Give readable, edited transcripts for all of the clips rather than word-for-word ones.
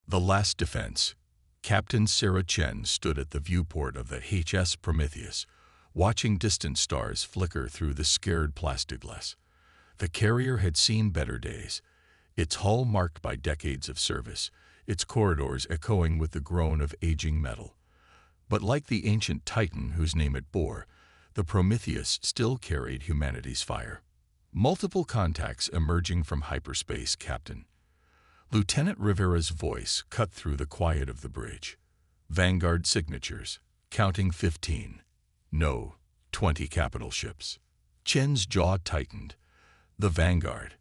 The Last Defense. Captain Sarah Chen stood at the viewport of the HMS Prometheus, watching distant stars flicker through the scared plastiglass. The carrier had seen better days, its hull marked by decades of service, its corridors echoing with the groan of aging metal. But like the ancient Titan whose name it bore, the Prometheus still carried humanity's fire. Multiple contacts emerging from hyperspace, Captain. Lieutenant Rivera's voice cut through the quiet of the bridge. Vanguard signatures, counting 15. No, 20 capital ships. Chen's jaw tightened. The Vanguard.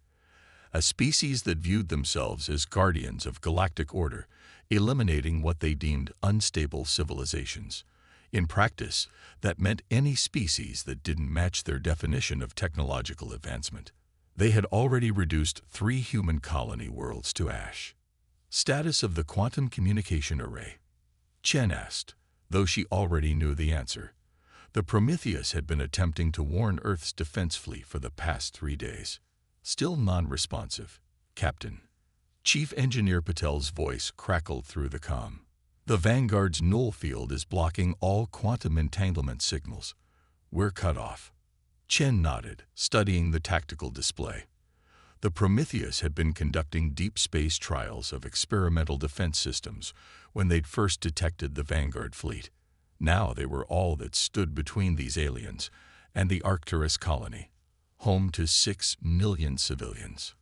A species that viewed themselves as guardians of galactic order, eliminating what they deemed unstable civilizations. In practice, that meant any species that didn't match their definition of technological advancement. They had already reduced 3 human colony worlds to ash. Status of the quantum communication array? Chen asked, though she already knew the answer. The Prometheus had been attempting to warn Earth's defense fleet for the past 3 days. Still non-responsive, Captain. Chief Engineer Patel's voice crackled through the comm. The Vanguard's null field is blocking all quantum entanglement signals. We're cut off. Chen nodded, studying the tactical display. The Prometheus had been conducting deep space trials of experimental defense systems when they'd first detected the Vanguard fleet. Now they were all that stood between these aliens and the Arcturus colony, home to 6 million civilians.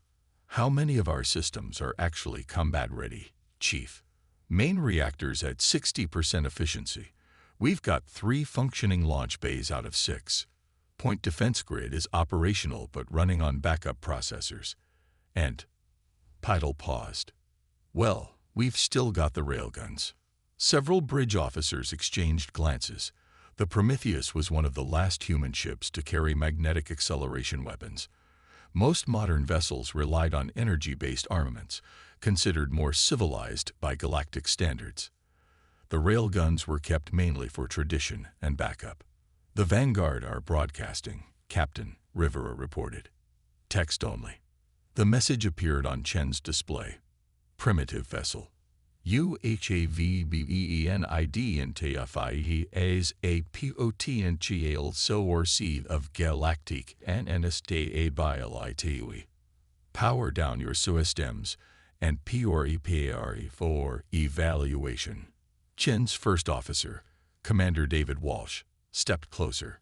How many of our systems are actually combat-ready, Chief? Main reactors at 60% efficiency. We've got 3 functioning launch bays out of 6. Point defense grid is operational but running on backup processors. And Pidal paused. Well, we've still got the railguns. Several bridge officers exchanged glances. The Prometheus was one of the last human ships to carry magnetic acceleration weapons. Most modern vessels relied on energy-based armaments, considered more civilized by galactic standards. The railguns were kept mainly for tradition and backup. The Vanguard are broadcasting, Captain, Rivera reported. Text only. The message appeared on Chen's display. Primitive vessel. UHAVBENID and TFIE as a potential source of Galactic and NSTA Power down your systems and prepare for evaluation. Chen's first officer, Commander David Walsh, stepped closer.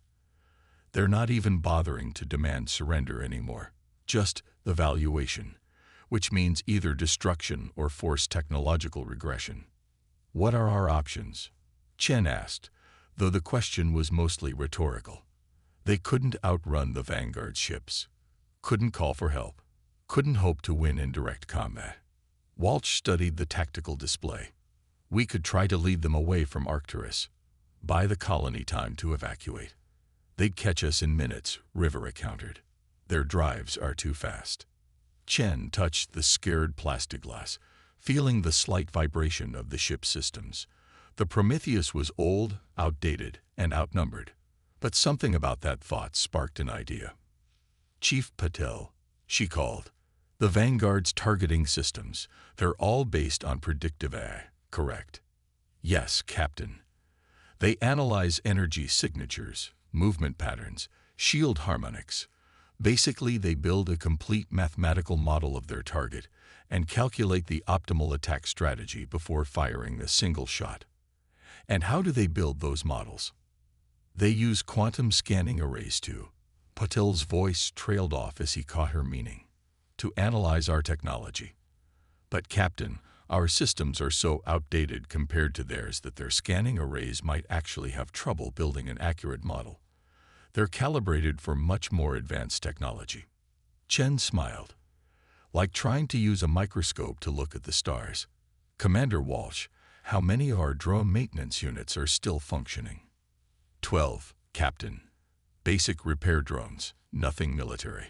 They're not even bothering to demand surrender anymore, just evaluation, which means either destruction or forced technological regression. What are our options? Chen asked, though the question was mostly rhetorical. They couldn't outrun the Vanguard ships, couldn't call for help, couldn't hope to win in direct combat. Walsh studied the tactical display. We could try to lead them away from Arcturus, buy the colony time to evacuate. They'd catch us in minutes, Rivera countered. Their drives are too fast. Chen touched the scared plastiglass, feeling the slight vibration of the ship's systems. The Prometheus was old, outdated, and outnumbered. But something about that thought sparked an idea. Chief Patel, she called. The Vanguard's targeting systems, they're all based on predictive AI, correct? Yes, Captain. They analyze energy signatures, movement patterns, shield harmonics. Basically, they build a complete mathematical model of their target and calculate the optimal attack strategy before firing a single shot. And how do they build those models? They use quantum scanning arrays to. Patel's voice trailed off as he caught her meaning. To analyze our technology. But Captain, our systems are so outdated compared to theirs that their scanning arrays might actually have trouble building an accurate model. They're calibrated for much more advanced technology. Chen smiled. Like trying to use a microscope to look at the stars. Commander Walsh, how many of our drone maintenance units are still functioning? 12, Captain. Basic repair drones, nothing military.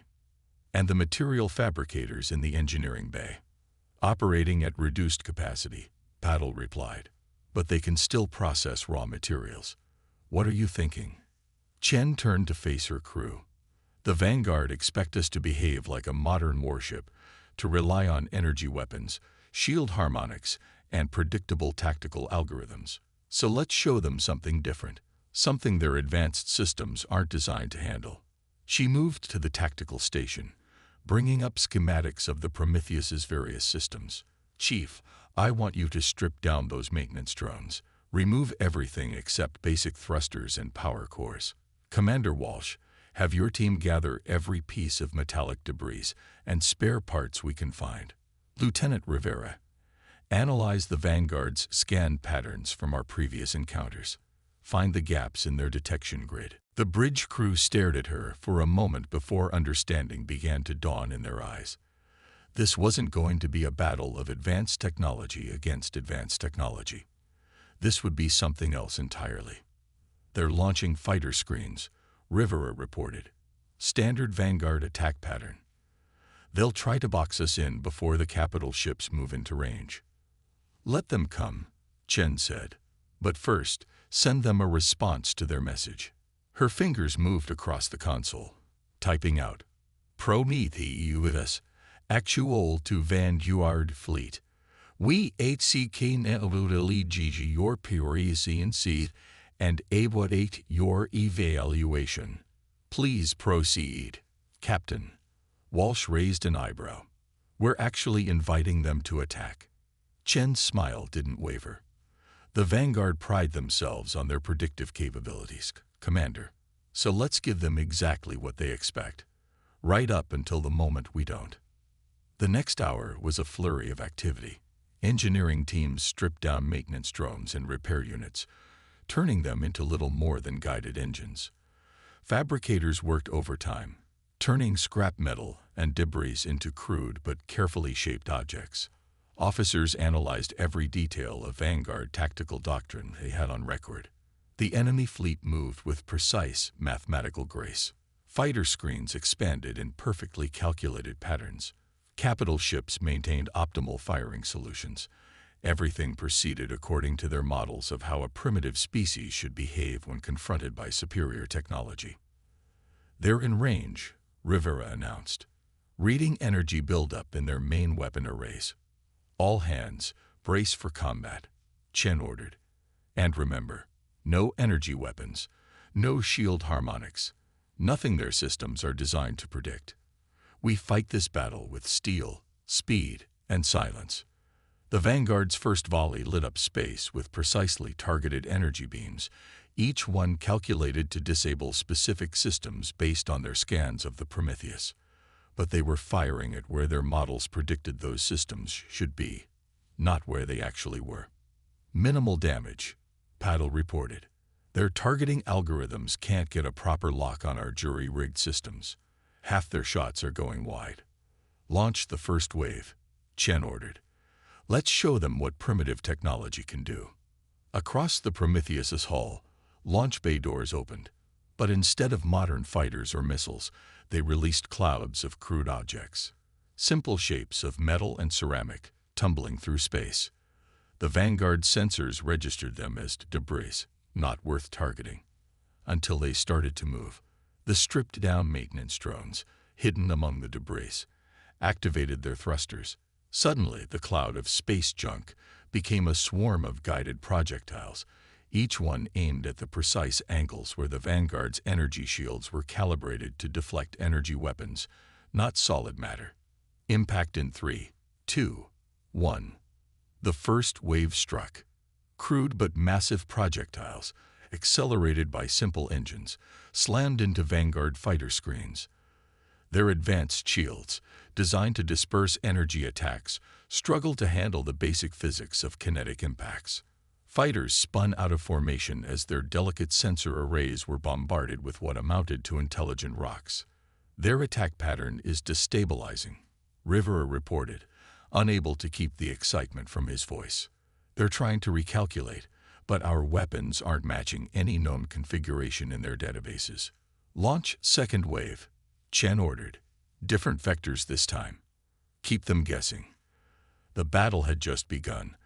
And the material fabricators in the engineering bay. Operating at reduced capacity, Patel replied. But they can still process raw materials. What are you thinking? Chen turned to face her crew. The Vanguard expect us to behave like a modern warship, to rely on energy weapons, shield harmonics, and predictable tactical algorithms. So let's show them something different, something their advanced systems aren't designed to handle. She moved to the tactical station, bringing up schematics of the Prometheus's various systems. "Chief, I want you to strip down those maintenance drones. Remove everything except basic thrusters and power cores. Commander Walsh, have your team gather every piece of metallic debris and spare parts we can find. Lieutenant Rivera, analyze the Vanguard's scan patterns from our previous encounters. Find the gaps in their detection grid." The bridge crew stared at her for a moment before understanding began to dawn in their eyes. This wasn't going to be a battle of advanced technology against advanced technology. This would be something else entirely. "They're launching fighter screens," Rivera reported. "Standard Vanguard attack pattern. They'll try to box us in before the capital ships move into range." "Let them come," Chen said. "But first, send them a response to their message." Her fingers moved across the console, typing out, "Prometheus, actual to Vanguard fleet. We HCK Gigi your Parisian and await your evaluation. Please proceed." "Captain." Walsh raised an eyebrow. "We're actually inviting them to attack." Chen's smile didn't waver. "The Vanguard pride themselves on their predictive capabilities, Commander. So let's give them exactly what they expect, right up until the moment we don't." The next hour was a flurry of activity. Engineering teams stripped down maintenance drones and repair units, turning them into little more than guided engines. Fabricators worked overtime, turning scrap metal and debris into crude but carefully shaped objects. Officers analyzed every detail of Vanguard tactical doctrine they had on record. The enemy fleet moved with precise mathematical grace. Fighter screens expanded in perfectly calculated patterns. Capital ships maintained optimal firing solutions. Everything proceeded according to their models of how a primitive species should behave when confronted by superior technology. "They're in range," Rivera announced, reading energy buildup in their main weapon arrays. "All hands, brace for combat," Chen ordered. "And remember, no energy weapons, no shield harmonics, nothing their systems are designed to predict. We fight this battle with steel, speed, and silence." The Vanguard's first volley lit up space with precisely targeted energy beams, each one calculated to disable specific systems based on their scans of the Prometheus. But they were firing at where their models predicted those systems should be, not where they actually were. "Minimal damage," Paddle reported. "Their targeting algorithms can't get a proper lock on our jury-rigged systems. Half their shots are going wide." "Launch the first wave," Chen ordered. "Let's show them what primitive technology can do." Across the Prometheus's hull, launch bay doors opened, but instead of modern fighters or missiles, they released clouds of crude objects. Simple shapes of metal and ceramic, tumbling through space. The Vanguard sensors registered them as debris, not worth targeting. Until they started to move. The stripped-down maintenance drones, hidden among the debris, activated their thrusters. Suddenly, the cloud of space junk became a swarm of guided projectiles, each one aimed at the precise angles where the Vanguard's energy shields were calibrated to deflect energy weapons, not solid matter. Impact in 3, 2, 1. The first wave struck. Crude but massive projectiles, accelerated by simple engines, slammed into Vanguard fighter screens. Their advanced shields, designed to disperse energy attacks, struggled to handle the basic physics of kinetic impacts. Fighters spun out of formation as their delicate sensor arrays were bombarded with what amounted to intelligent rocks. "Their attack pattern is destabilizing," Rivera reported, unable to keep the excitement from his voice. "They're trying to recalculate, but our weapons aren't matching any known configuration in their databases." "Launch second wave," Chen ordered. "Different vectors this time. Keep them guessing." The battle had just begun,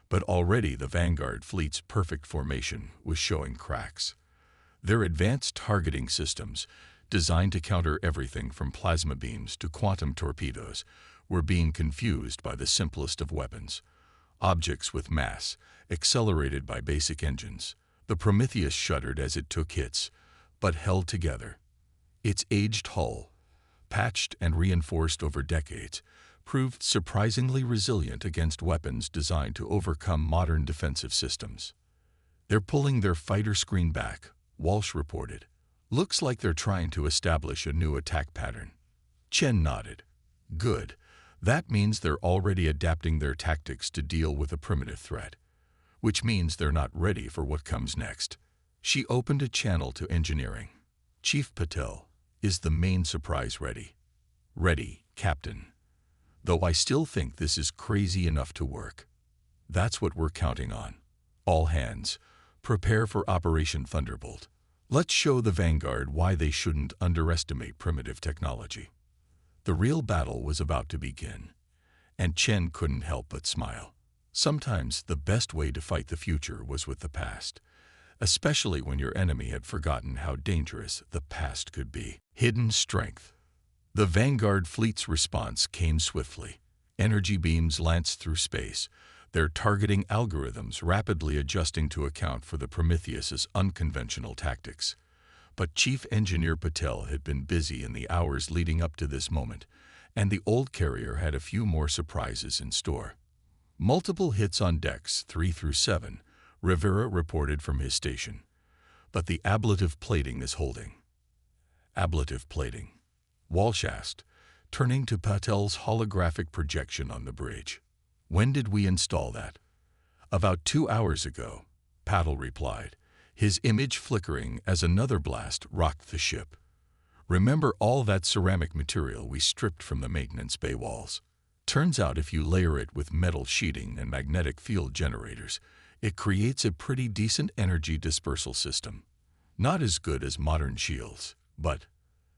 but already the Vanguard fleet's perfect formation was showing cracks. Their advanced targeting systems, designed to counter everything from plasma beams to quantum torpedoes, were being confused by the simplest of weapons. objects with mass, accelerated by basic engines. The Prometheus shuddered as it took hits, but held together. Its aged hull, patched and reinforced over decades, proved surprisingly resilient against weapons designed to overcome modern defensive systems. "They're pulling their fighter screen back," Walsh reported. "Looks like they're trying to establish a new attack pattern." Chen nodded. "Good. That means they're already adapting their tactics to deal with a primitive threat, which means they're not ready for what comes next." She opened a channel to engineering. "Chief Patel, is the main surprise ready?" "Ready, Captain. Though I still think this is crazy enough to work." "That's what we're counting on. All hands, prepare for Operation Thunderbolt. Let's show the Vanguard why they shouldn't underestimate primitive technology." The real battle was about to begin, and Chen couldn't help but smile. Sometimes the best way to fight the future was with the past, especially when your enemy had forgotten how dangerous the past could be. Hidden strength. The Vanguard fleet's response came swiftly. Energy beams lanced through space, their targeting algorithms rapidly adjusting to account for the Prometheus's unconventional tactics. But Chief Engineer Patel had been busy in the hours leading up to this moment, and the old carrier had a few more surprises in store. "Multiple hits on decks 3 through 7, Rivera reported from his station. "But the ablative plating is holding." "Ablative plating?" Walsh asked, turning to Patel's holographic projection on the bridge. "When did we install that?" "About 2 hours ago," Patel replied, his image flickering as another blast rocked the ship. "Remember all that ceramic material we stripped from the maintenance bay walls? Turns out if you layer it with metal sheeting and magnetic field generators, it creates a pretty decent energy dispersal system. Not as good as modern shields, but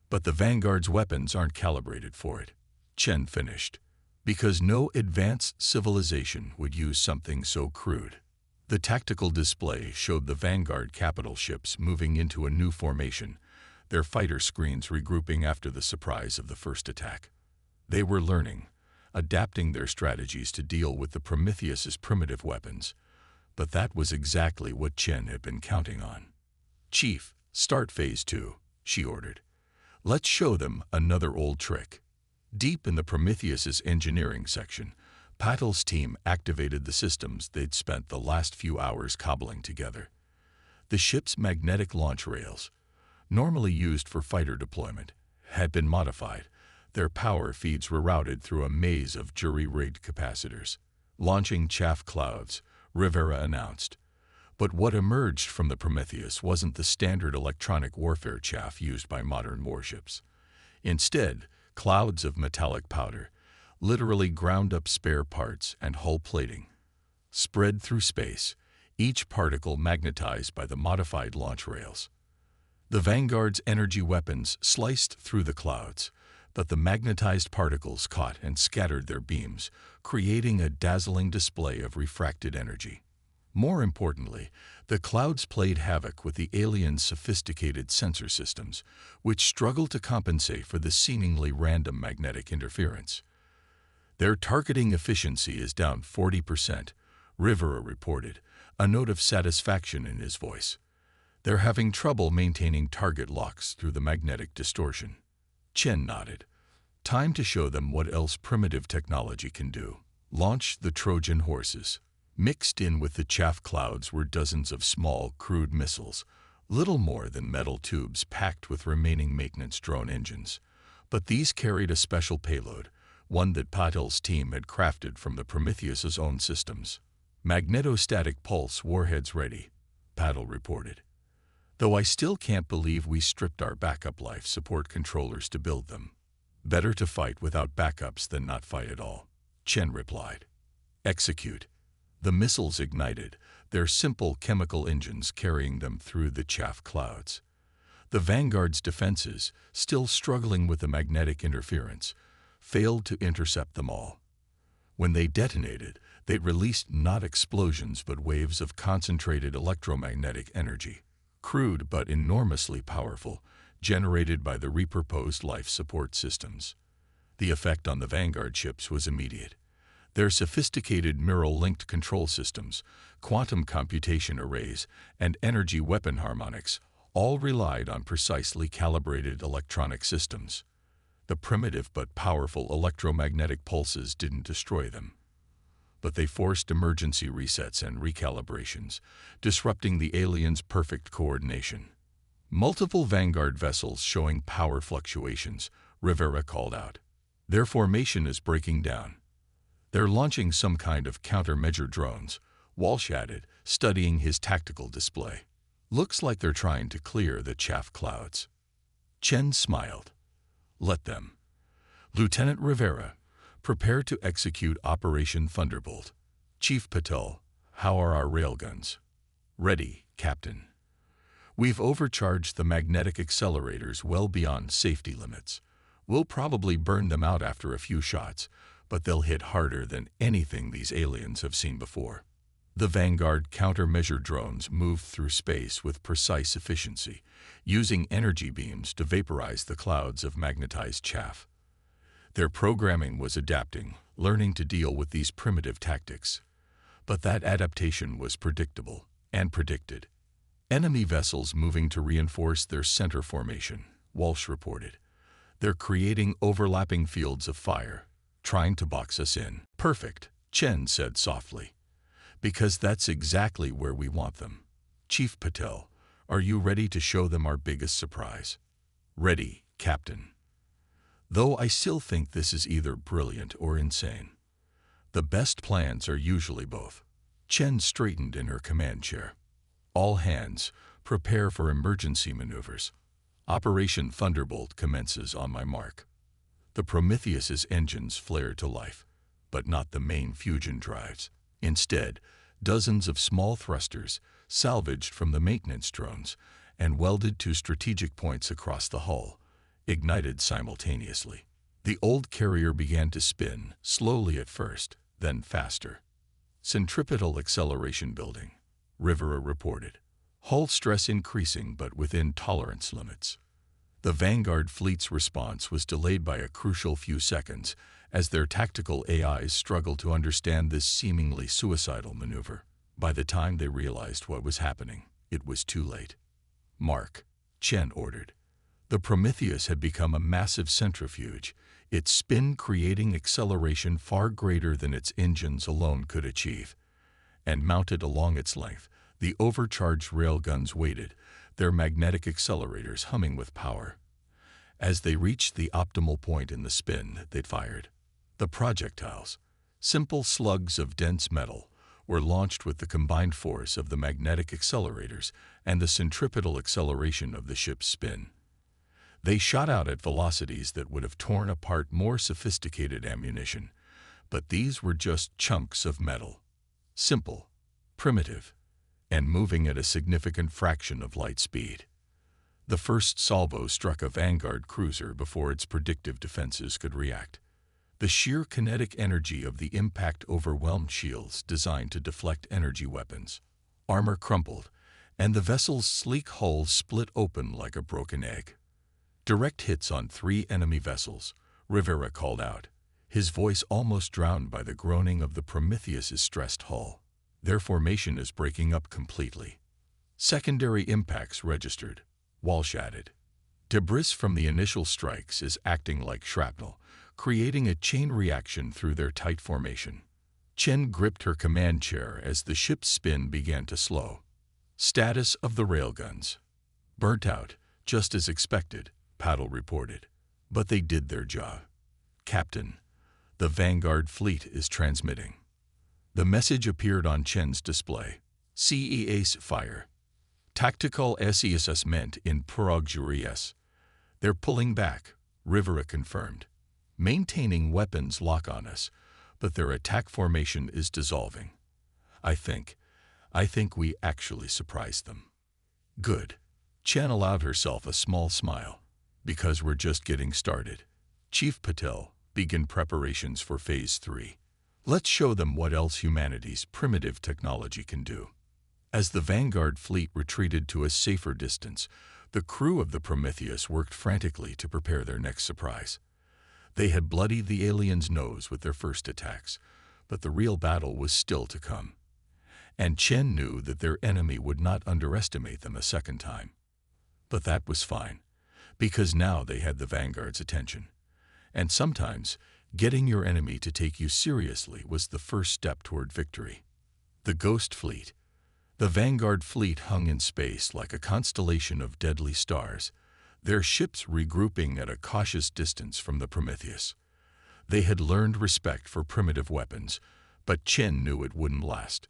the Vanguard's weapons aren't calibrated for it," Chen finished, "because no advanced civilization would use something so crude." The tactical display showed the Vanguard capital ships moving into a new formation, their fighter screens regrouping after the surprise of the first attack. They were learning, adapting their strategies to deal with the Prometheus's primitive weapons, but that was exactly what Chen had been counting on. "Chief, start Phase 2, she ordered. "Let's show them another old trick." Deep in the Prometheus's engineering section, Patel's team activated the systems they'd spent the last few hours cobbling together. The ship's magnetic launch rails, normally used for fighter deployment, had been modified. Their power feeds were routed through a maze of jury-rigged capacitors. "Launching chaff clouds," Rivera announced. But what emerged from the Prometheus wasn't the standard electronic warfare chaff used by modern warships. Instead, clouds of metallic powder, literally ground-up spare parts and hull plating, spread through space, each particle magnetized by the modified launch rails. The Vanguard's energy weapons sliced through the clouds, but the magnetized particles caught and scattered their beams, creating a dazzling display of refracted energy. More importantly, the clouds played havoc with the aliens' sophisticated sensor systems, which struggled to compensate for the seemingly random magnetic interference. "Their targeting efficiency is down 40%, Rivera reported, a note of satisfaction in his voice. "They're having trouble maintaining target locks through the magnetic distortion." Chen nodded. "Time to show them what else primitive technology can do." Launch the Trojan horses. Mixed in with the chaff clouds were dozens of small, crude missiles, little more than metal tubes packed with remaining maintenance drone engines. But these carried a special payload, one that Patel's team had crafted from the Prometheus's own systems. "Magnetostatic pulse warheads ready," Patel reported. "Though I still can't believe we stripped our backup life support controllers to build them." "Better to fight without backups than not fight at all," Chen replied. "Execute." The missiles ignited, their simple chemical engines carrying them through the chaff clouds. The Vanguard's defenses, still struggling with the magnetic interference, failed to intercept them all. When they detonated, they released not explosions but waves of concentrated electromagnetic energy, crude but enormously powerful, generated by the repurposed life support systems. The effect on the Vanguard ships was immediate. Their sophisticated mirror-linked control systems, quantum computation arrays, and energy weapon harmonics all relied on precisely calibrated electronic systems. The primitive but powerful electromagnetic pulses didn't destroy them, but they forced emergency resets and recalibrations, disrupting the aliens' perfect coordination. Multiple Vanguard vessels showing power fluctuations, Rivera called out. Their formation is breaking down. They're launching some kind of countermeasure drones, Walsh added, studying his tactical display. Looks like they're trying to clear the chaff clouds. Chen smiled. Let them. Lieutenant Rivera, prepare to execute Operation Thunderbolt. Chief Patel, how are our railguns? Ready, Captain. We've overcharged the magnetic accelerators well beyond safety limits. We'll probably burn them out after a few shots, but they'll hit harder than anything these aliens have seen before. The Vanguard countermeasure drones moved through space with precise efficiency, using energy beams to vaporize the clouds of magnetized chaff. Their programming was adapting, learning to deal with these primitive tactics. But that adaptation was predictable and predicted. Enemy vessels moving to reinforce their center formation, Walsh reported. They're creating overlapping fields of fire, trying to box us in. Perfect, Chen said softly. Because that's exactly where we want them. Chief Patel, are you ready to show them our biggest surprise? Ready, Captain. Though I still think this is either brilliant or insane. The best plans are usually both. Chen straightened in her command chair. All hands, prepare for emergency maneuvers. Operation Thunderbolt commences on my mark. The Prometheus's engines flare to life, but not the main fusion drives. Instead, dozens of small thrusters, salvaged from the maintenance drones and welded to strategic points across the hull, ignited simultaneously. The old carrier began to spin, slowly at first, then faster. Centripetal acceleration building, Rivera reported. Hull stress increasing but within tolerance limits. The Vanguard fleet's response was delayed by a crucial few seconds as their tactical AIs struggled to understand this seemingly suicidal maneuver. By the time they realized what was happening, it was too late. Mark, Chen ordered. The Prometheus had become a massive centrifuge, its spin creating acceleration far greater than its engines alone could achieve. And mounted along its length, the overcharged railguns waited, their magnetic accelerators humming with power. As they reached the optimal point in the spin, they fired. The projectiles, simple slugs of dense metal, were launched with the combined force of the magnetic accelerators and the centripetal acceleration of the ship's spin. They shot out at velocities that would have torn apart more sophisticated ammunition, but these were just chunks of metal. Simple, primitive, and moving at a significant fraction of light speed. The first salvo struck a Vanguard cruiser before its predictive defenses could react. The sheer kinetic energy of the impact overwhelmed shields designed to deflect energy weapons. Armor crumpled, and the vessel's sleek hull split open like a broken egg. Direct hits on 3 enemy vessels, Rivera called out, his voice almost drowned by the groaning of the Prometheus's stressed hull. Their formation is breaking up completely. Secondary impacts registered, Walsh added. Debris from the initial strikes is acting like shrapnel, creating a chain reaction through their tight formation. Chen gripped her command chair as the ship's spin began to slow. Status of the railguns. Burnt out, just as expected, Paddle reported. But they did their job. Captain, the Vanguard fleet is transmitting. The message appeared on Chen's display. CEA's fire. Tactical assessment in progress. They're pulling back, Rivera confirmed. Maintaining weapons lock on us, but their attack formation is dissolving. I think we actually surprised them. Good. Chen allowed herself a small smile. Because we're just getting started. Chief Patel, begin preparations for Phase 3. Let's show them what else humanity's primitive technology can do. As the Vanguard fleet retreated to a safer distance, the crew of the Prometheus worked frantically to prepare their next surprise. They had bloodied the aliens' nose with their first attacks, but the real battle was still to come. And Chen knew that their enemy would not underestimate them a second time. But that was fine, because now they had the Vanguard's attention. And sometimes, getting your enemy to take you seriously was the first step toward victory. The Ghost Fleet. The Vanguard fleet hung in space like a constellation of deadly stars, their ships regrouping at a cautious distance from the Prometheus. They had learned respect for primitive weapons, but Chen knew it wouldn't last.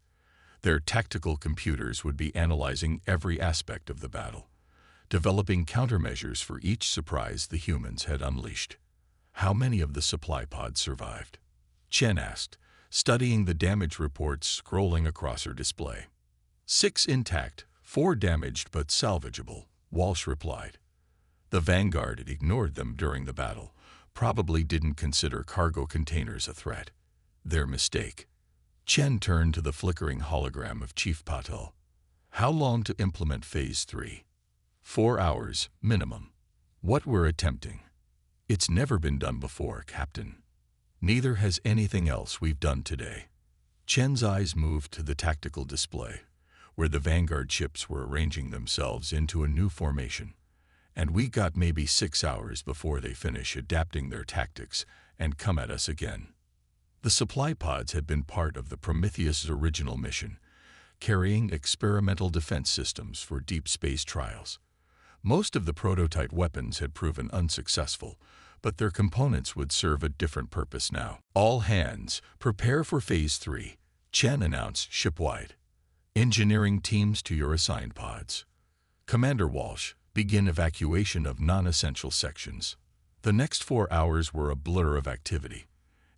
Their tactical computers would be analyzing every aspect of the battle, developing countermeasures for each surprise the humans had unleashed. How many of the supply pods survived? Chen asked, studying the damage reports scrolling across her display. 6 intact, 4 damaged but salvageable, Walsh replied. The Vanguard had ignored them during the battle, probably didn't consider cargo containers a threat. Their mistake. Chen turned to the flickering hologram of Chief Patel. How long to implement Phase 3? 4 hours, minimum. What we're attempting. It's never been done before, Captain. Neither has anything else we've done today. Chen's eyes moved to the tactical display, where the Vanguard ships were arranging themselves into a new formation. And we got maybe 6 hours before they finish adapting their tactics and come at us again. The supply pods had been part of the Prometheus' original mission, carrying experimental defense systems for deep space trials. Most of the prototype weapons had proven unsuccessful, but their components would serve a different purpose now. All hands, prepare for Phase 3, Chen announced shipwide. Engineering teams to your assigned pods. Commander Walsh, begin evacuation of non-essential sections. The next 4 hours were a blur of activity.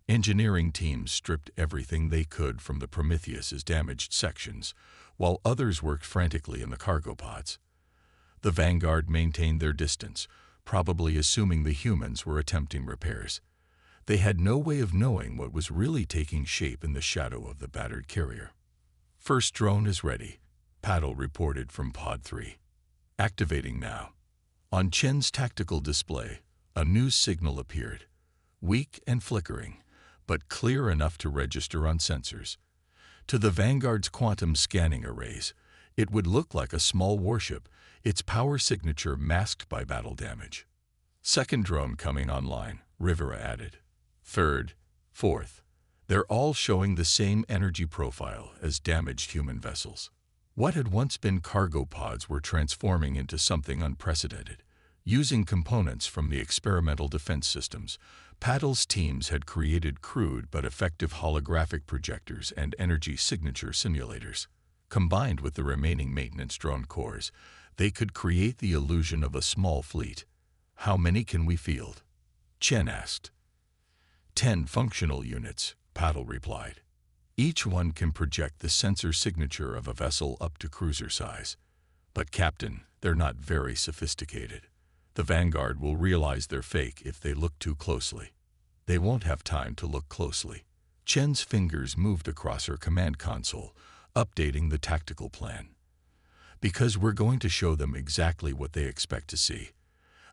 Engineering teams stripped everything they could from the Prometheus's damaged sections, while others worked frantically in the cargo pods. The Vanguard maintained their distance, probably assuming the humans were attempting repairs. They had no way of knowing what was really taking shape in the shadow of the battered carrier. First drone is ready, Patel reported from Pod 3. Activating now. On Chen's tactical display, a new signal appeared, weak and flickering, but clear enough to register on sensors. To the Vanguard's quantum scanning arrays, it would look like a small warship, its power signature masked by battle damage. Second drone coming online, Rivera added. Third, fourth. They're all showing the same energy profile as damaged human vessels. What had once been cargo pods were transforming into something unprecedented. Using components from the experimental defense systems, Patel's teams had created crude but effective holographic projectors and energy signature simulators. Combined with the remaining maintenance drone cores, they could create the illusion of a small fleet. How many can we field? Chen asked. 10 functional units, Patel replied. Each one can project the sensor signature of a vessel up to cruiser size. But Captain, they're not very sophisticated. The Vanguard will realize they're fake if they look too closely. They won't have time to look closely. Chen's fingers moved across her command console, updating the tactical plan. Because we're going to show them exactly what they expect to see.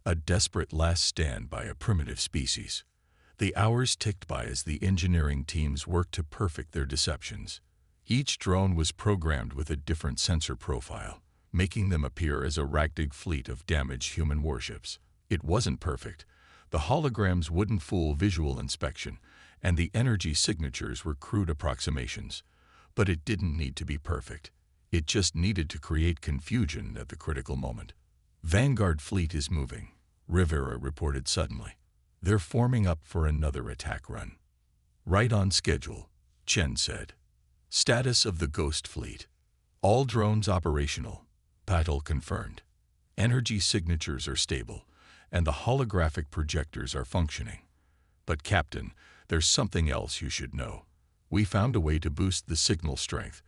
A desperate last stand by a primitive species. The hours ticked by as the engineering teams worked to perfect their deceptions. Each drone was programmed with a different sensor profile, making them appear as a ragtag fleet of damaged human warships. It wasn't perfect. The holograms wouldn't fool visual inspection, and the energy signatures were crude approximations. But it didn't need to be perfect. It just needed to create confusion at the critical moment. Vanguard fleet is moving, Rivera reported suddenly. They're forming up for another attack run. Right on schedule, Chen said. Status of the Ghost Fleet. All drones operational, Patel confirmed. Energy signatures are stable, and the holographic projectors are functioning. But Captain, there's something else you should know. We found a way to boost the signal strength,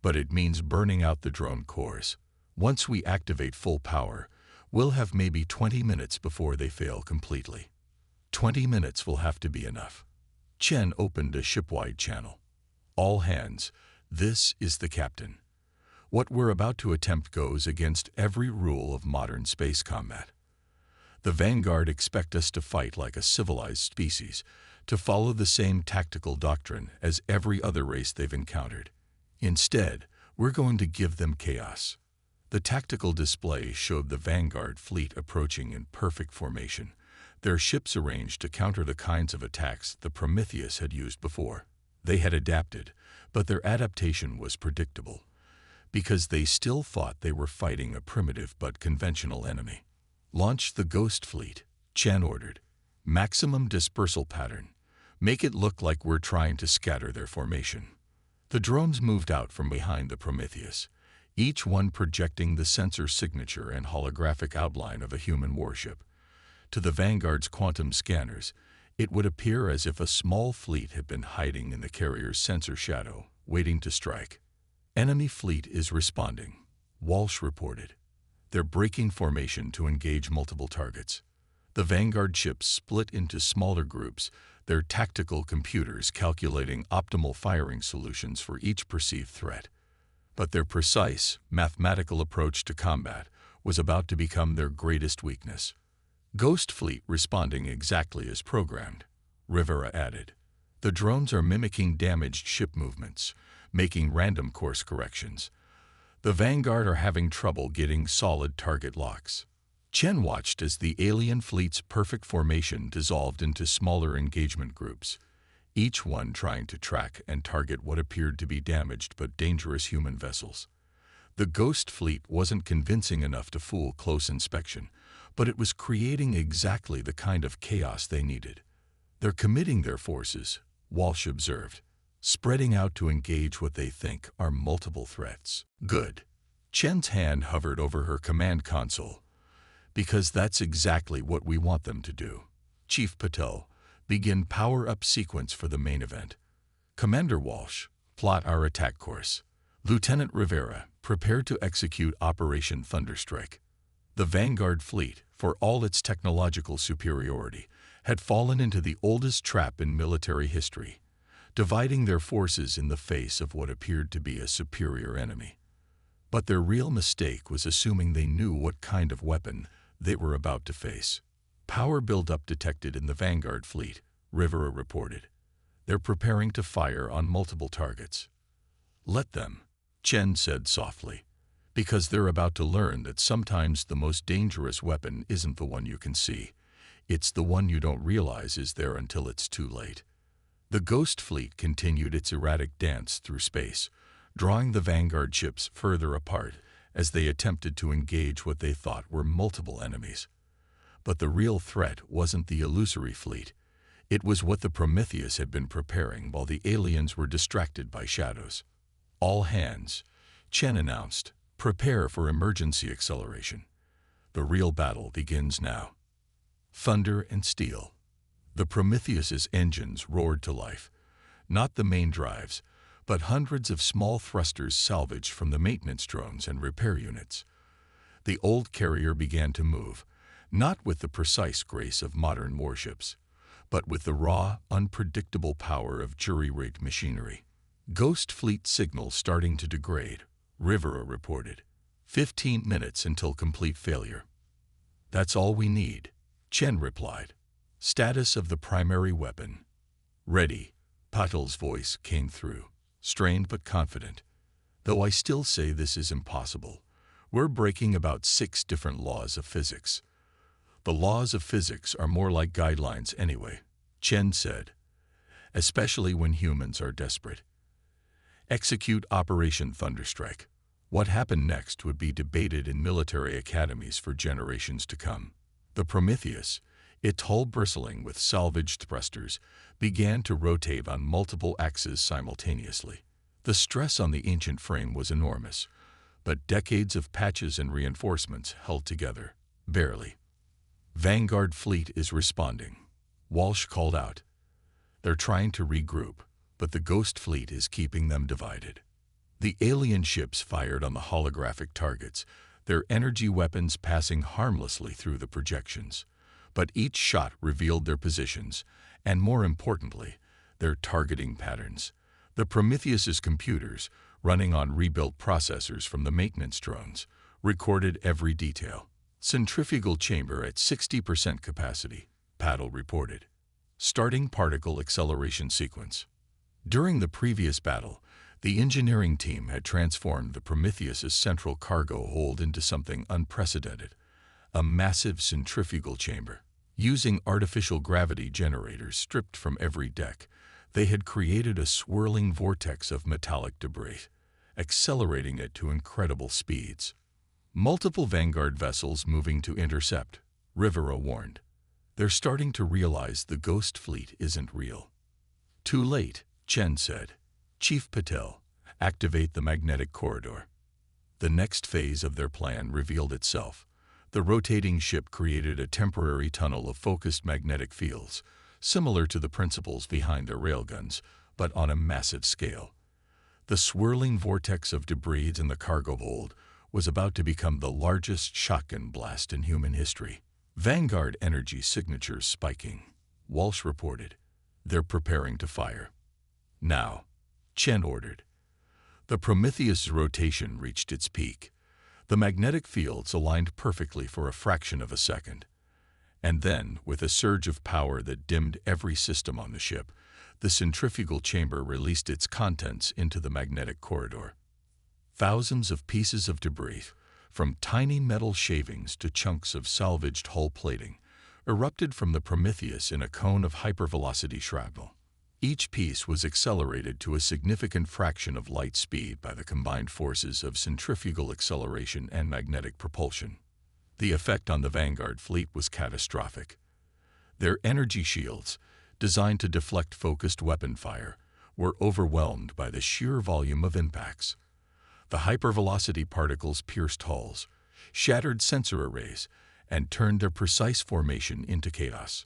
but it means burning out the drone cores. Once we activate full power, we'll have maybe 20 minutes before they fail completely. 20 minutes will have to be enough. Chen opened a shipwide channel. All hands, this is the captain. What we're about to attempt goes against every rule of modern space combat. The Vanguard expect us to fight like a civilized species, to follow the same tactical doctrine as every other race they've encountered. Instead, we're going to give them chaos. The tactical display showed the Vanguard fleet approaching in perfect formation, their ships arranged to counter the kinds of attacks the Prometheus had used before. They had adapted, but their adaptation was predictable, because they still thought they were fighting a primitive but conventional enemy. "Launch the Ghost Fleet," Chen ordered. "Maximum dispersal pattern. Make it look like we're trying to scatter their formation." The drones moved out from behind the Prometheus, each one projecting the sensor signature and holographic outline of a human warship. To the Vanguard's quantum scanners, it would appear as if a small fleet had been hiding in the carrier's sensor shadow, waiting to strike. "Enemy fleet is responding," Walsh reported. "They're breaking formation to engage multiple targets." The Vanguard ships split into smaller groups, their tactical computers calculating optimal firing solutions for each perceived threat. But their precise, mathematical approach to combat was about to become their greatest weakness. "Ghost Fleet responding exactly as programmed," Rivera added. "The drones are mimicking damaged ship movements, making random course corrections. The Vanguard are having trouble getting solid target locks." Chen watched as the alien fleet's perfect formation dissolved into smaller engagement groups, each one trying to track and target what appeared to be damaged but dangerous human vessels. The Ghost Fleet wasn't convincing enough to fool close inspection, but it was creating exactly the kind of chaos they needed. "They're committing their forces," Walsh observed, "spreading out to engage what they think are multiple threats." "Good." Chen's hand hovered over her command console. "Because that's exactly what we want them to do. Chief Patel, begin power-up sequence for the main event. Commander Walsh, plot our attack course. Lieutenant Rivera, prepare to execute Operation Thunderstrike." The Vanguard fleet, for all its technological superiority, had fallen into the oldest trap in military history, dividing their forces in the face of what appeared to be a superior enemy. But their real mistake was assuming they knew what kind of weapon they were about to face. "Power buildup detected in the Vanguard fleet," Rivera reported. "They're preparing to fire on multiple targets." "Let them," Chen said softly, "because they're about to learn that sometimes the most dangerous weapon isn't the one you can see. It's the one you don't realize is there until it's too late." The Ghost Fleet continued its erratic dance through space, drawing the Vanguard ships further apart as they attempted to engage what they thought were multiple enemies. But the real threat wasn't the illusory fleet. It was what the Prometheus had been preparing while the aliens were distracted by shadows. "All hands," Chen announced. "Prepare for emergency acceleration. The real battle begins now." Thunder and steel. The Prometheus's engines roared to life. Not the main drives, but hundreds of small thrusters salvaged from the maintenance drones and repair units. The old carrier began to move, not with the precise grace of modern warships, but with the raw, unpredictable power of jury-rigged machinery. "Ghost Fleet signal starting to degrade," Rivera reported. 15 minutes until complete failure." "That's all we need," Chen replied. "Status of the primary weapon." "Ready," Patel's voice came through, strained but confident. "Though I still say this is impossible. We're breaking about 6 different laws of physics." "The laws of physics are more like guidelines anyway," Chen said, "especially when humans are desperate. Execute Operation Thunderstrike." What happened next would be debated in military academies for generations to come. The Prometheus, its hull bristling with salvaged thrusters, began to rotate on multiple axes simultaneously. The stress on the ancient frame was enormous, but decades of patches and reinforcements held together, barely. "Vanguard fleet is responding," Walsh called out. "They're trying to regroup, but the Ghost Fleet is keeping them divided." The alien ships fired on the holographic targets, their energy weapons passing harmlessly through the projections. But each shot revealed their positions, and more importantly, their targeting patterns. The Prometheus's computers, running on rebuilt processors from the maintenance drones, recorded every detail. "Centrifugal chamber at 60% capacity," Patel reported. Starting particle acceleration sequence. During the previous battle, the engineering team had transformed the Prometheus's central cargo hold into something unprecedented, a massive centrifugal chamber. Using artificial gravity generators stripped from every deck, they had created a swirling vortex of metallic debris, accelerating it to incredible speeds. Multiple Vanguard vessels moving to intercept, Rivera warned. They're starting to realize the Ghost Fleet isn't real. Too late, Chen said. Chief Patel, activate the magnetic corridor. The next phase of their plan revealed itself. The rotating ship created a temporary tunnel of focused magnetic fields, similar to the principles behind their railguns, but on a massive scale. The swirling vortex of debris in the cargo hold was about to become the largest shotgun blast in human history. Vanguard energy signatures spiking, Walsh reported. They're preparing to fire. Now, Chen ordered. The Prometheus' rotation reached its peak. The magnetic fields aligned perfectly for a fraction of a second. And then, with a surge of power that dimmed every system on the ship, the centrifugal chamber released its contents into the magnetic corridor. Thousands of pieces of debris, from tiny metal shavings to chunks of salvaged hull plating, erupted from the Prometheus in a cone of hypervelocity shrapnel. Each piece was accelerated to a significant fraction of light speed by the combined forces of centrifugal acceleration and magnetic propulsion. The effect on the Vanguard fleet was catastrophic. Their energy shields, designed to deflect focused weapon fire, were overwhelmed by the sheer volume of impacts. The hypervelocity particles pierced hulls, shattered sensor arrays, and turned their precise formation into chaos.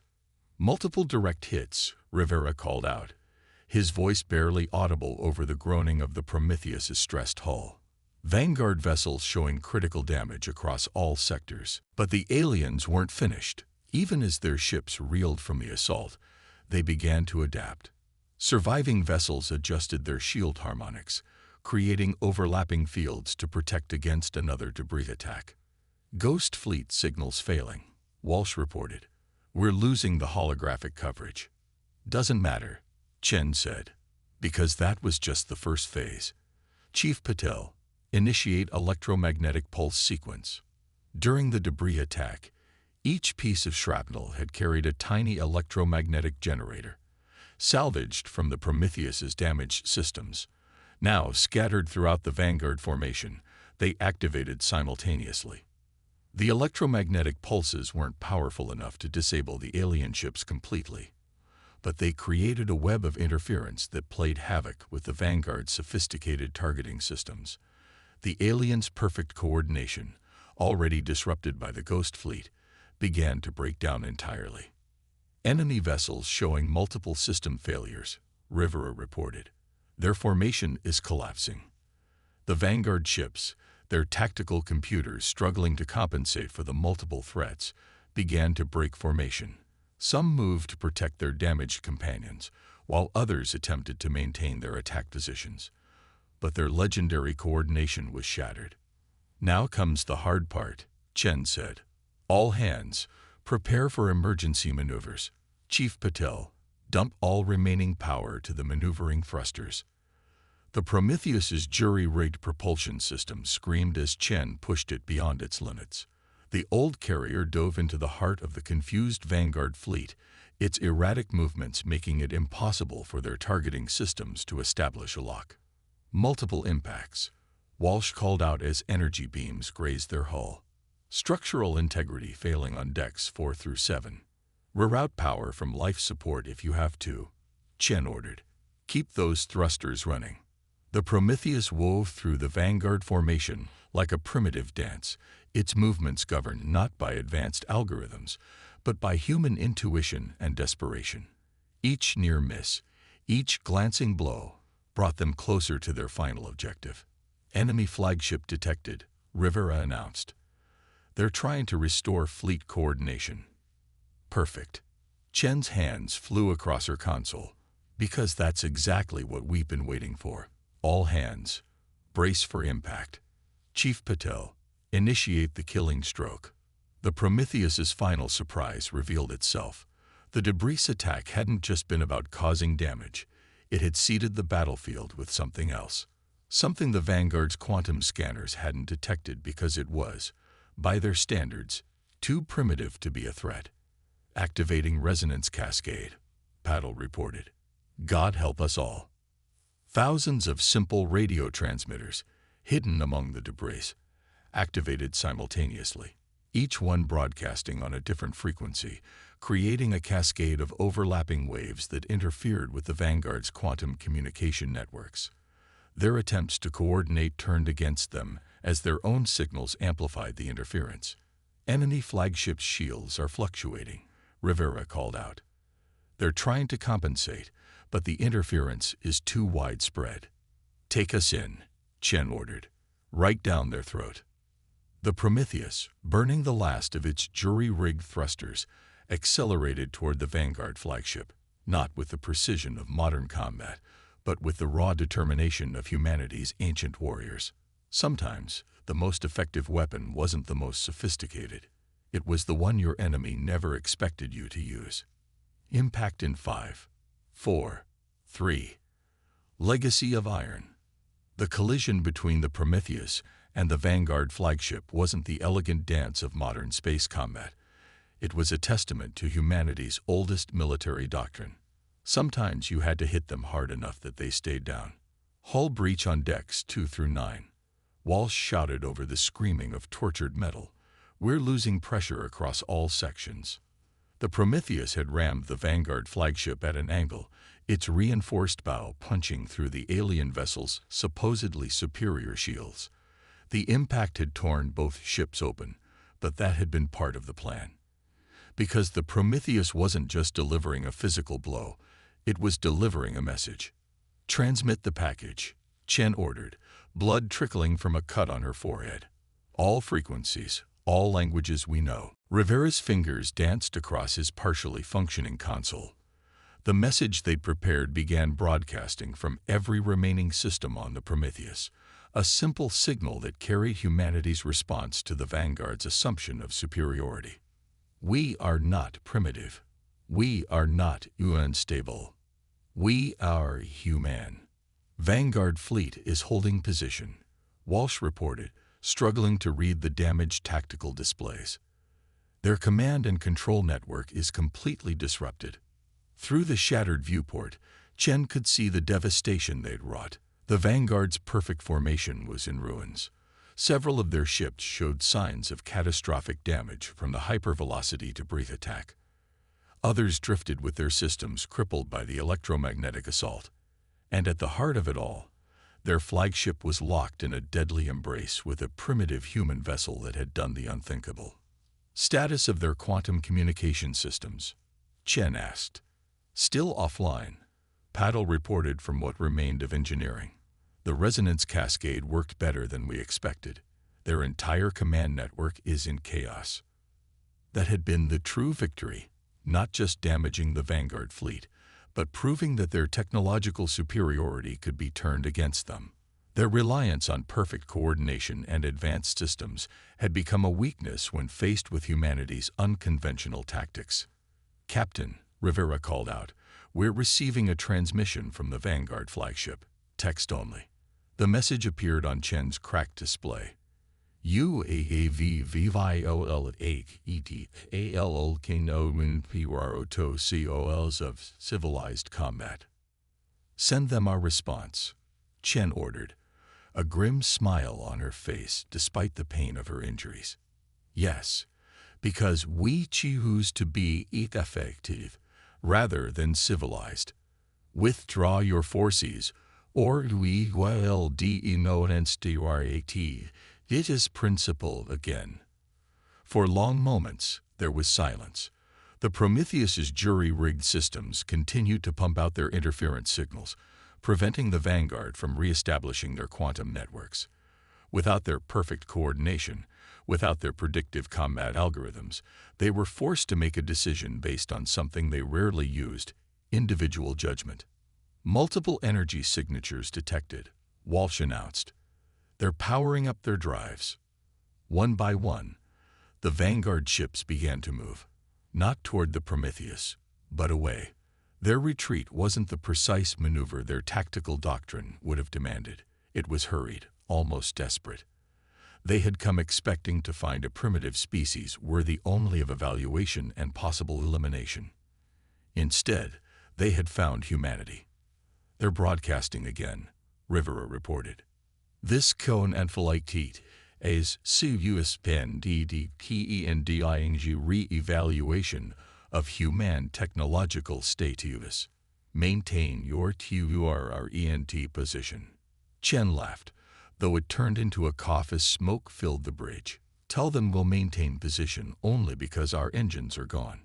Multiple direct hits, Rivera called out, his voice barely audible over the groaning of the Prometheus's stressed hull. Vanguard vessels showing critical damage across all sectors. But the aliens weren't finished. Even as their ships reeled from the assault, they began to adapt. Surviving vessels adjusted their shield harmonics, creating overlapping fields to protect against another debris attack. Ghost Fleet signals failing, Walsh reported. We're losing the holographic coverage. Doesn't matter, Chen said, because that was just the first phase. Chief Patel, initiate electromagnetic pulse sequence. During the debris attack, each piece of shrapnel had carried a tiny electromagnetic generator, salvaged from the Prometheus's damaged systems. Now, scattered throughout the Vanguard formation, they activated simultaneously. The electromagnetic pulses weren't powerful enough to disable the alien ships completely, but they created a web of interference that played havoc with the Vanguard's sophisticated targeting systems. The aliens' perfect coordination, already disrupted by the Ghost Fleet, began to break down entirely. Enemy vessels showing multiple system failures, Rivera reported. Their formation is collapsing. The Vanguard ships, their tactical computers struggling to compensate for the multiple threats, began to break formation. Some moved to protect their damaged companions, while others attempted to maintain their attack positions. But their legendary coordination was shattered. Now comes the hard part, Chen said. All hands, prepare for emergency maneuvers. Chief Patel, dump all remaining power to the maneuvering thrusters. The Prometheus's jury-rigged propulsion system screamed as Chen pushed it beyond its limits. The old carrier dove into the heart of the confused Vanguard fleet, its erratic movements making it impossible for their targeting systems to establish a lock. Multiple impacts, Walsh called out as energy beams grazed their hull. Structural integrity failing on decks 4 through 7. Reroute power from life support if you have to, Chen ordered. Keep those thrusters running. The Prometheus wove through the Vanguard formation like a primitive dance, its movements governed not by advanced algorithms, but by human intuition and desperation. Each near miss, each glancing blow, brought them closer to their final objective. Enemy flagship detected, Rivera announced. They're trying to restore fleet coordination. Perfect. Chen's hands flew across her console, because that's exactly what we've been waiting for. All hands, brace for impact. Chief Patel, initiate the killing stroke. The Prometheus's final surprise revealed itself. The debris attack hadn't just been about causing damage. It had seeded the battlefield with something else. Something the Vanguard's quantum scanners hadn't detected because it was, by their standards, too primitive to be a threat. Activating resonance cascade, Paddle reported. God help us all. Thousands of simple radio transmitters, hidden among the debris, activated simultaneously, each one broadcasting on a different frequency, creating a cascade of overlapping waves that interfered with the Vanguard's quantum communication networks. Their attempts to coordinate turned against them as their own signals amplified the interference. Enemy flagship shields are fluctuating, Rivera called out. They're trying to compensate, but the interference is too widespread. Take us in, Chen ordered. Right down their throat. The Prometheus, burning the last of its jury-rigged thrusters, accelerated toward the Vanguard flagship, not with the precision of modern combat, but with the raw determination of humanity's ancient warriors. Sometimes, the most effective weapon wasn't the most sophisticated. It was the one your enemy never expected you to use. Impact in 5, 4, 3. Legacy of Iron. The collision between the Prometheus and the Vanguard flagship wasn't the elegant dance of modern space combat. It was a testament to humanity's oldest military doctrine. Sometimes you had to hit them hard enough that they stayed down. Hull breach on decks 2 through 9. Walsh shouted over the screaming of tortured metal. We're losing pressure across all sections. The Prometheus had rammed the Vanguard flagship at an angle, its reinforced bow punching through the alien vessel's supposedly superior shields. The impact had torn both ships open, but that had been part of the plan. Because the Prometheus wasn't just delivering a physical blow, it was delivering a message. Transmit the package, Chen ordered, blood trickling from a cut on her forehead. All frequencies, all languages we know. Rivera's fingers danced across his partially functioning console. The message they'd prepared began broadcasting from every remaining system on the Prometheus, a simple signal that carried humanity's response to the Vanguard's assumption of superiority. We are not primitive. We are not unstable. We are human. Vanguard fleet is holding position, Walsh reported, struggling to read the damaged tactical displays. Their command and control network is completely disrupted. Through the shattered viewport, Chen could see the devastation they'd wrought. The Vanguard's perfect formation was in ruins. Several of their ships showed signs of catastrophic damage from the hypervelocity debris attack. Others drifted with their systems crippled by the electromagnetic assault. And at the heart of it all, their flagship was locked in a deadly embrace with a primitive human vessel that had done the unthinkable. Status of their quantum communication systems, Chen asked. Still offline, Paddle reported from what remained of engineering. The resonance cascade worked better than we expected. Their entire command network is in chaos. That had been the true victory, not just damaging the Vanguard fleet, but proving that their technological superiority could be turned against them. Their reliance on perfect coordination and advanced systems had become a weakness when faced with humanity's unconventional tactics. Captain, Rivera called out, we're receiving a transmission from the Vanguard flagship, text only. The message appeared on Chen's cracked display. UAAVVIOLATALLKNOWNPROTOCOLs of civilized combat. Send them our response, Chen ordered, a grim smile on her face despite the pain of her injuries. Yes, because we choose to be effective rather than civilized. Withdraw your forces, or we will denounce this principle again. For long moments, there was silence. The Prometheus's jury-rigged systems continued to pump out their interference signals, preventing the Vanguard from re-establishing their quantum networks. Without their perfect coordination, without their predictive combat algorithms, they were forced to make a decision based on something they rarely used, individual judgment. Multiple energy signatures detected, Walsh announced. They're powering up their drives. One by one, the Vanguard ships began to move, not toward the Prometheus, but away. Their retreat wasn't the precise maneuver their tactical doctrine would have demanded. It was hurried, almost desperate. They had come expecting to find a primitive species worthy only of evaluation and possible elimination. Instead, they had found humanity. "They're broadcasting again," Rivera reported. "This cone and flight is CUSPENDDKENDING re-evaluation of human technological status. Maintain your TURRENT position." Chen laughed, though it turned into a cough as smoke filled the bridge. "Tell them we'll maintain position only because our engines are gone.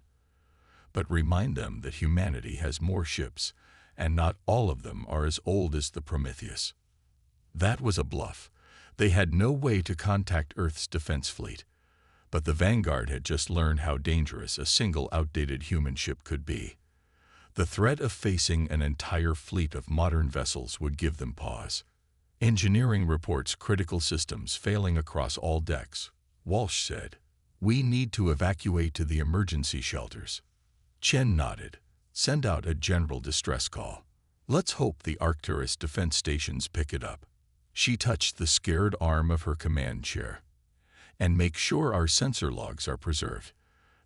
But remind them that humanity has more ships, and not all of them are as old as the Prometheus." That was a bluff. They had no way to contact Earth's defense fleet. But the Vanguard had just learned how dangerous a single outdated human ship could be. The threat of facing an entire fleet of modern vessels would give them pause. "Engineering reports critical systems failing across all decks," Walsh said. "We need to evacuate to the emergency shelters." Chen nodded. "Send out a general distress call. Let's hope the Arcturus defense stations pick it up." She touched the scared arm of her command chair. "And make sure our sensor logs are preserved.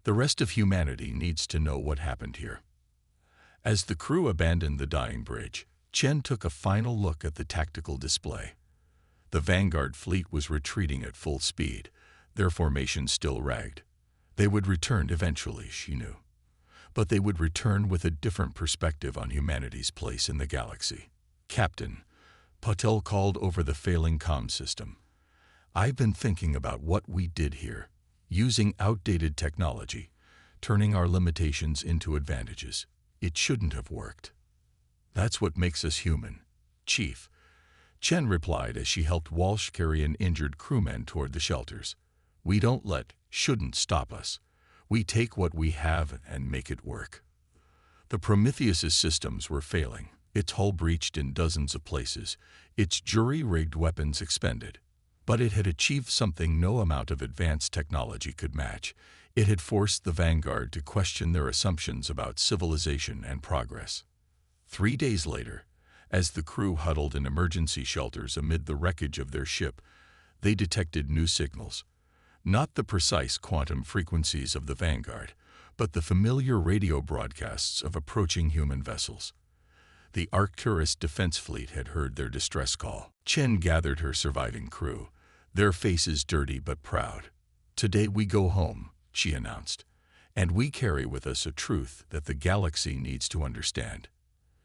The rest of humanity needs to know what happened here." As the crew abandoned the dying bridge, Chen took a final look at the tactical display. The Vanguard fleet was retreating at full speed, their formation still ragged. They would return eventually, she knew. But they would return with a different perspective on humanity's place in the galaxy. "Captain," Patel called over the failing comm system, "I've been thinking about what we did here, using outdated technology, turning our limitations into advantages. It shouldn't have worked." "That's what makes us human, Chief," Chen replied as she helped Walsh carry an injured crewman toward the shelters. "We don't let shouldn't stop us. We take what we have and make it work." The Prometheus's systems were failing, its hull breached in dozens of places, its jury-rigged weapons expended. But it had achieved something no amount of advanced technology could match. It had forced the Vanguard to question their assumptions about civilization and progress. 3 days later, as the crew huddled in emergency shelters amid the wreckage of their ship, they detected new signals. Not the precise quantum frequencies of the Vanguard, but the familiar radio broadcasts of approaching human vessels. The Arcturus defense fleet had heard their distress call. Chen gathered her surviving crew, their faces dirty but proud. "Today we go home," she announced, "and we carry with us a truth that the galaxy needs to understand.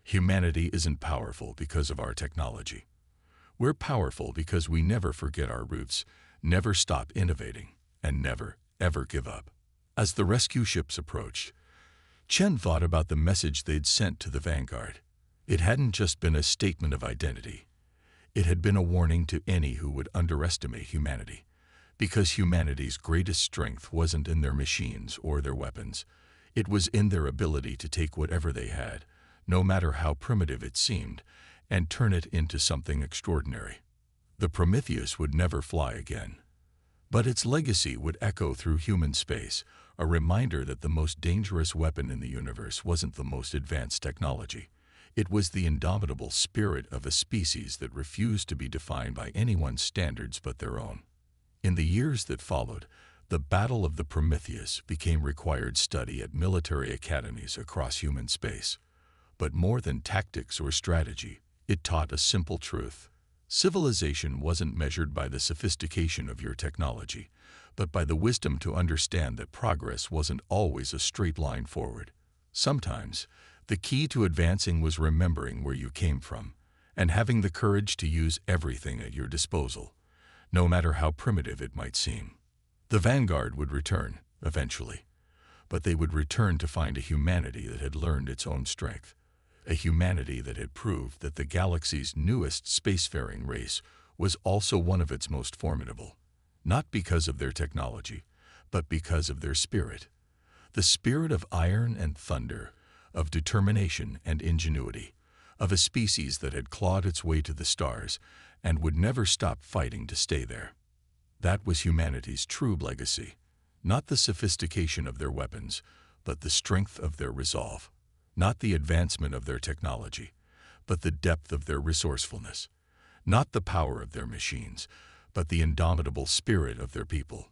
Humanity isn't powerful because of our technology. We're powerful because we never forget our roots, never stop innovating, and never, ever give up." As the rescue ships approached, Chen thought about the message they'd sent to the Vanguard. It hadn't just been a statement of identity. It had been a warning to any who would underestimate humanity, because humanity's greatest strength wasn't in their machines or their weapons. It was in their ability to take whatever they had, no matter how primitive it seemed, and turn it into something extraordinary. The Prometheus would never fly again. But its legacy would echo through human space, a reminder that the most dangerous weapon in the universe wasn't the most advanced technology. It was the indomitable spirit of a species that refused to be defined by anyone's standards but their own. In the years that followed, the Battle of the Prometheus became required study at military academies across human space. But more than tactics or strategy, it taught a simple truth. Civilization wasn't measured by the sophistication of your technology, but by the wisdom to understand that progress wasn't always a straight line forward. Sometimes, the key to advancing was remembering where you came from, and having the courage to use everything at your disposal, no matter how primitive it might seem. The Vanguard would return, eventually, but they would return to find a humanity that had learned its own strength, a humanity that had proved that the galaxy's newest spacefaring race was also one of its most formidable, not because of their technology, but because of their spirit. The spirit of iron and thunder, of determination and ingenuity, of a species that had clawed its way to the stars and would never stop fighting to stay there. That was humanity's true legacy, not the sophistication of their weapons, but the strength of their resolve. Not the advancement of their technology, but the depth of their resourcefulness. Not the power of their machines, but the indomitable spirit of their people.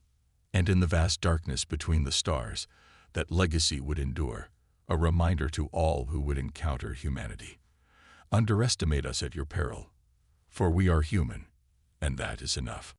And in the vast darkness between the stars, that legacy would endure, a reminder to all who would encounter humanity. Underestimate us at your peril, for we are human, and that is enough.